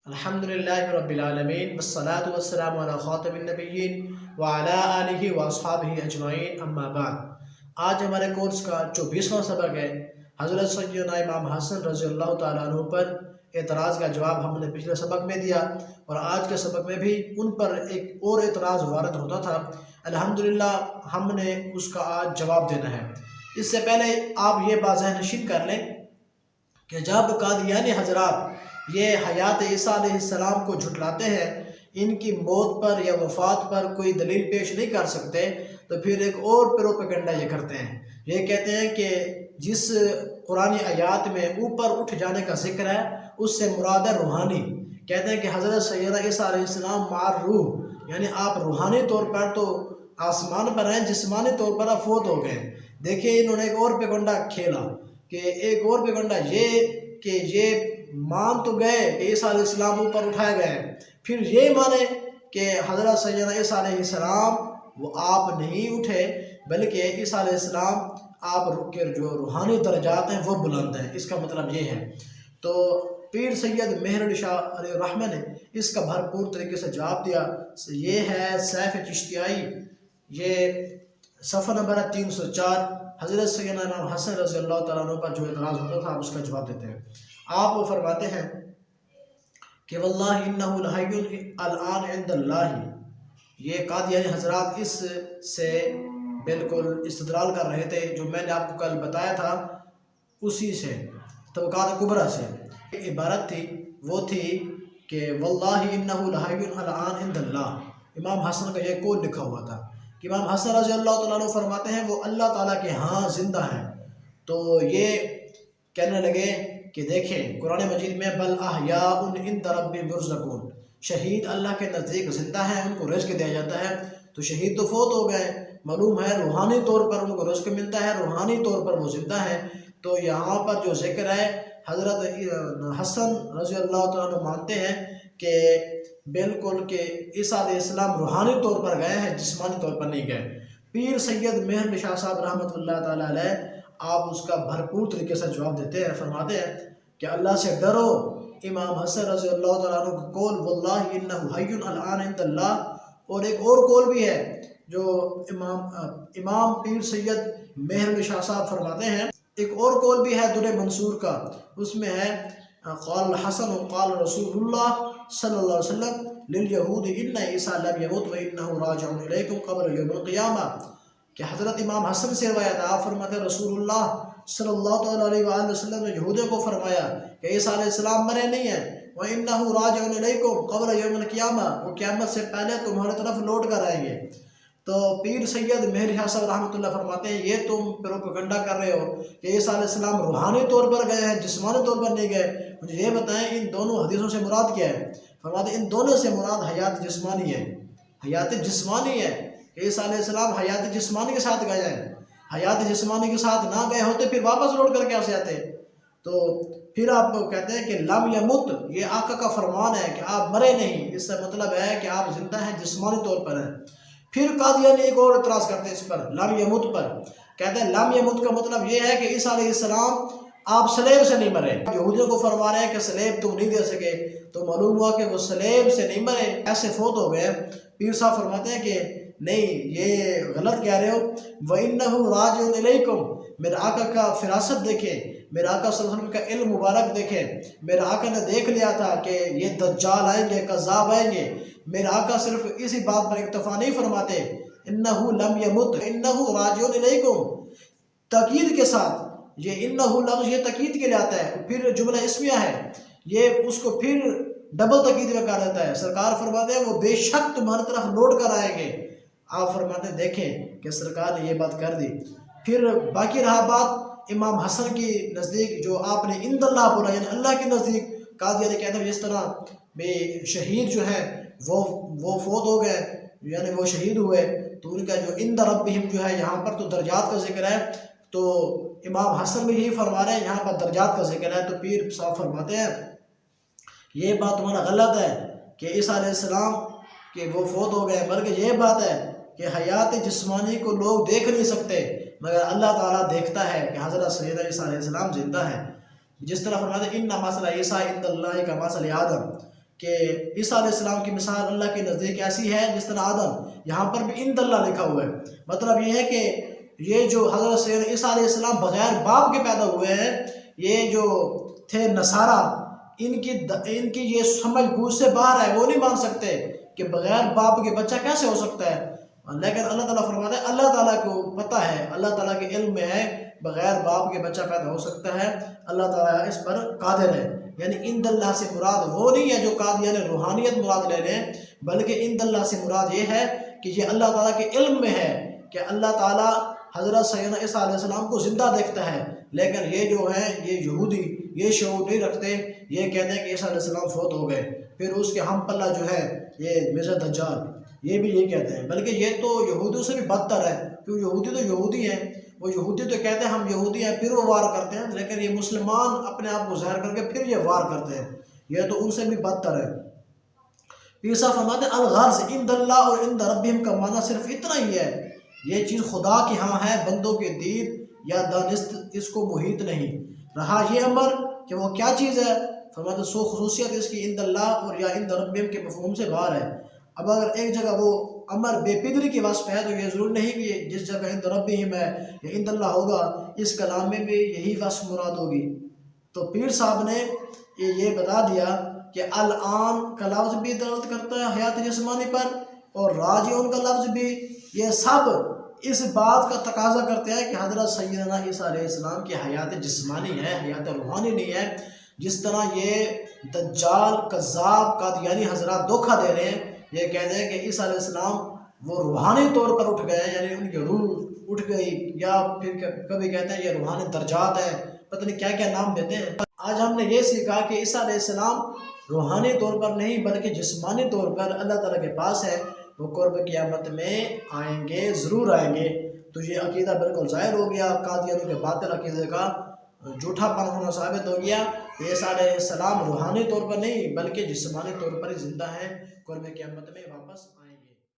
الحمد للہ رب العالمین والصلاة والسلام علی خاتم النبیین وعلی آلہ واصحابہ اجمعین اما بعد۔ آج ہمارے کورس کا 24واں سبق ہے۔ حضرت سیدنا امام حسن رضی اللہ تعالیٰ عنہ پر اعتراض کا جواب ہم نے پچھلے سبق میں دیا، اور آج کے سبق میں بھی ان پر ایک اور اعتراض وارد ہوتا تھا۔ الحمدللہ ہم نے اس کا آج جواب دینا ہے۔ اس سے پہلے آپ یہ بات ذہن نشین کر لیں کہ جب قادیانی حضرات یہ حیات عیسیٰ علیہ السلام کو جھٹلاتے ہیں، ان کی موت پر یا وفات پر کوئی دلیل پیش نہیں کر سکتے، تو پھر ایک اور پروپیگنڈا یہ کرتے ہیں۔ یہ کہتے ہیں کہ جس قرآنی آیات میں اوپر اٹھ جانے کا ذکر ہے اس سے مراد ہے روحانی۔ کہتے ہیں کہ حضرت سیدنا عیسیٰ علیہ السلام مار روح، یعنی آپ روحانی طور پر تو آسمان پر ہیں، جسمانی طور پر آپ فوت ہو گئے۔ دیکھیں انہوں نے ایک اور پیگنڈا کھیلا، کہ ایک اور پیگنڈا یہ کہ یہ مان تو گئے کہ عیسیٰ علیہ السلام اوپر اٹھائے گئے، پھر یہ مانے کہ حضرت سیدنا عیسیٰ علیہ السلام وہ آپ نہیں اٹھے، بلکہ عیسیٰ علیہ السلام آپ کے جو روحانی درجات ہیں وہ بلند ہیں۔ اس کا مطلب یہ ہے۔ تو پیر سید مہر علی شاہ علیہ الرحمہ نے اس کا بھرپور طریقے سے جواب دیا۔ یہ ہے سیف چشتیائی، یہ صفحہ نمبر 304۔ حضرت سیدنا امام حسن رضی اللہ تعالیٰ عنہ پر جو اعتراض ہوتا تھا اس کا جواب دیتے ہیں۔ آپ وہ فرماتے ہیں کہ واللہ انہ لحی الان عند اللہ، یہ قادیانی حضرات اس سے بالکل استدلال کر رہے تھے جو میں نے آپ کو کل بتایا تھا، اسی سے طبقات کبریٰ سے عبارت تھی، وہ تھی کہ واللہ انہ لحی الان عند اللہ۔ امام حسن کا یہ قول لکھا ہوا تھا کہ امام حسن رضی اللہ تعالیٰ عنہ فرماتے ہیں وہ اللہ تعالیٰ کے ہاں زندہ ہیں۔ تو یہ کہنے لگے کہ دیکھیں قرآن مجید میں بل احیاء عند ربہم یرزقون، شہید اللہ کے نزدیک زندہ ہیں، ان کو رزق دیا جاتا ہے۔ تو شہید تو فوت ہو گئے، معلوم ہے روحانی طور پر ان کو رزق ملتا ہے، روحانی طور پر وہ زندہ ہیں۔ تو یہاں پر جو ذکر ہے حضرت حسن رضی اللہ تعالیٰ عنہ مانتے ہیں کہ بالکل کہ عیسیٰ علیہ السلام روحانی طور پر گئے ہیں، جسمانی طور پر نہیں گئے۔ پیر سید مہر علی شاہ صاحب رحمۃ اللہ تعالیٰ علیہ آپ اس کا بھرپور طریقے سے جواب دیتے ہیں، فرماتے ہیں کہ اللہ سے ڈرو۔ امام حسن رضی اللہ تعالیٰ عنہ کا قول واللہ انہ حی الان عند اللہ، اور ایک اور قول بھی ہے جو امام پیر سید مہر علی شاہ صاحب فرماتے ہیں، ایک اور قول بھی ہے در منصور کا، اس میں ہے قال الحسن قال رسول اللہ صلی اللہ علیہ وسلم للیہود ان عیسیٰ لم یمت و انہ راجع الیکم قبل یوم القیامہ، کہ حضرت امام حسن سے روایت ہے، آپ فرماتے ہیں رسول اللہ صلی اللہ علیہ وآلہ وسلم نے یہودیوں کو فرمایا کہ عیسیٰ علیہ السلام مرے نہیں ہیں، وَإِنَّهُ رَاجِعٌ إِلَيْكُمْ قَبْلَ يَوْمِ الْقِيَامَةِ، وہ قیامت سے پہلے تمہارے طرف لوٹ کر آئیں گے۔ تو پیر سید مہر شاہ صاحب رحمۃ اللہ فرماتے ہیں یہ تم پروپیگنڈا کر رہے ہو کہ عیسیٰ علیہ السلام روحانی طور پر گئے ہیں، جسمانی طور پر نہیں گئے۔ مجھے یہ بتائیں ان دونوں حدیثوں سے مراد کیا ہے؟ فرماتے ہیں ان دونوں سے مراد حیات جسمانی ہے، حیات جسمانی ہے کہ عیسیٰ علیہ السلام حیات جسمانی کے ساتھ گئے ہیں۔ حیات جسمانی کے ساتھ نہ گئے ہوتے پھر واپس لوٹ کر کے آسے آتے۔ تو پھر آپ کہتے ہیں کہ لم یمت، یہ آقا کا فرمان ہے کہ آپ مرے نہیں، اس سے مطلب ہے کہ آپ زندہ ہیں، جسمانی طور پر ہیں۔ پھر قادیانی ایک اور اعتراض کرتے ہیں اس پر، لم یمت پر، کہتے ہیں لم یمت کا مطلب یہ ہے کہ عیسیٰ علیہ السلام آپ سلیب سے نہیں مرے۔ یہودیوں کو فرما رہے ہیں کہ سلیب تم نہیں دے سکے، تو معلوم ہوا کہ وہ سلیب سے نہیں مرے، ایسے فوت ہو گئے۔ پیر صاحب فرماتے ہیں کہ نہیں یہ غلط کہہ رہے ہو، وَإِنَّهُ رَاجِعٌ إِلَيْكُمْ، میرے آقا کا فراست دیکھیں، میرے آقا صلی اللہ علیہ وسلم کا علم مبارک دیکھیں۔ میرے آقا نے دیکھ لیا تھا کہ یہ دجال آئیں گے، کذاب آئیں گے۔ میرے آقا صرف اسی بات پر اکتفا نہیں فرماتے، انہو لم یمت انہو راجع الیکم، تاکید کے ساتھ، یہ انہو لفظ یہ تاکید کے لیے آتا ہے، پھر جملہ اسمیہ ہے، یہ اس کو پھر ڈبل تاکید میں کہا جاتا ہے۔ سرکار فرماتے ہیں وہ بے شک تمہاری طرف لوٹ کر آئیں گے۔ آپ فرماتے ہیں دیکھیں کہ سرکار نے یہ بات کر دی۔ پھر باقی رہا بات امام حسن کی نزدیک، جو آپ نے عند اللہ بولا، یعنی اللہ کے نزدیک۔ قادیانی کہتے ہیں جس طرح بے شہید جو ہے وہ فوت ہو گئے، یعنی وہ شہید ہوئے، تو ان کا جو عند ربہم جو ہے یہاں پر تو درجات کا ذکر ہے، تو امام حسن بھی یہی فرما رہے ہیں یہاں پر درجات کا ذکر ہے۔ تو پیر صاحب فرماتے ہیں یہ بات تمہارا غلط ہے کہ عیسیٰ علیہ السلام کہ وہ فوت ہو گئے، بلکہ یہ بات ہے کہ حیات جسمانی کو لوگ دیکھ نہیں سکتے مگر اللہ تعالیٰ دیکھتا ہے کہ حضرت سیدنا عیسیٰ علیہ السلام زندہ ہے۔ جس طرح فرماتے ہیں ان مثل عیسیٰ عند اللہ کا مثل آدم، کہ عیسیٰ علیہ السلام کی مثال اللہ کے نزدیک ایسی ہے جس طرح آدم، یہاں پر بھی عند اللہ لکھا ہوا ہے، مطلب یہ ہے کہ یہ جو حضرت سیدنا عیسیٰ علیہ السلام بغیر باپ کے پیدا ہوئے ہیں، یہ جو تھے نصارہ، ان کی یہ سمجھ بوجھ سے باہر ہے، وہ نہیں مان سکتے کہ بغیر باپ کے بچہ کیسے ہو سکتا ہے، لیکن اللہ تعالیٰ فرماتا ہے اللہ تعالیٰ کو پتہ ہے، اللہ تعالیٰ کے علم میں ہے بغیر باپ کے بچہ پیدا ہو سکتا ہے، اللہ تعالیٰ اس پر قادر ہے۔ یعنی عند اللہ سے مراد وہ نہیں ہے جو قادیان روحانیت مراد لے لیں، بلکہ عند اللہ سے مراد یہ ہے کہ یہ اللہ تعالیٰ کے علم میں ہے کہ اللہ تعالیٰ حضرت سیدنا عیسیٰ علیہ السلام کو زندہ دیکھتا ہے، لیکن یہ جو ہیں یہ یہودی یہ شعور نہیں رکھتے، یہ کہتے ہیں کہ عیسیٰ علیہ السلام فوت ہو گئے، پھر اس کے ہم پلہ جو ہے یہ مرزا دجال، یہ بھی یہ کہتے ہیں، بلکہ یہ تو یہودیوں سے بھی بدتر ہے، کیوں یہودی تو یہودی ہیں، وہ یہودی تو کہتے ہیں ہم یہودی ہیں، پھر وہ وار کرتے ہیں، لیکن یہ مسلمان اپنے آپ کو ظاہر کر کے پھر یہ وار کرتے ہیں، یہ تو ان سے بھی بدتر ہے۔ عیسیٰ فرماتے ہیں الغرض عند اللہ اور عند ربہم کا معنی صرف اتنا ہی ہے، یہ چیز خدا کی ہاں ہے، بندوں کے دید یا دانست اس کو محیط نہیں۔ رہا یہ امر کہ وہ کیا چیز ہے، فرماتے سو خصوصیت اس کی عند اللہ اور یا عند ربہم کے مفہوم سے باہر ہے۔ اب اگر ایک جگہ وہ امر بے پدری کی وصف ہے تو یہ ضرور نہیں کہ جس جگہ عند ربہم ہے یا عند اللہ ہوگا اس کلام میں بھی یہی وصف مراد ہوگی۔ تو پیر صاحب نے یہ بتا دیا کہ الآن کا لفظ بھی دلالت کرتا ہے حیات جسمانی پر، اور راجعون کا لفظ بھی، یہ سب اس بات کا تقاضا کرتے ہیں کہ حضرت سیدنا عیسیٰ علیہ السلام کی حیات جسمانی ہے، حیات روحانی نہیں ہے۔ جس طرح یہ دجال کذاب قادیانی حضرات دھوکہ دے رہے ہیں، یہ کہتے ہیں کہ عیسیٰ علیہ السلام وہ روحانی طور پر اٹھ گئے، یعنی ان کی روح اٹھ گئی، یا پھر کبھی کہتے ہیں یہ روحانی درجات ہے، پتہ نہیں کیا کیا نام دیتے ہیں۔ آج ہم نے یہ سیکھا کہ عیسیٰ علیہ السلام روحانی طور پر نہیں بلکہ جسمانی طور پر اللہ تعالیٰ کے پاس ہے، وہ قرب قیامت میں آئیں گے، ضرور آئیں گے۔ تو یہ عقیدہ بالکل ظاہر ہو گیا، قادیانیوں کے باطل عقیدے کا جھوٹا پن ہونا ثابت ہو گیا۔ عیسیٰ علیہ السلام روحانی طور پر نہیں بلکہ جسمانی طور پر ہی زندہ ہیں، قرب قیامت میں واپس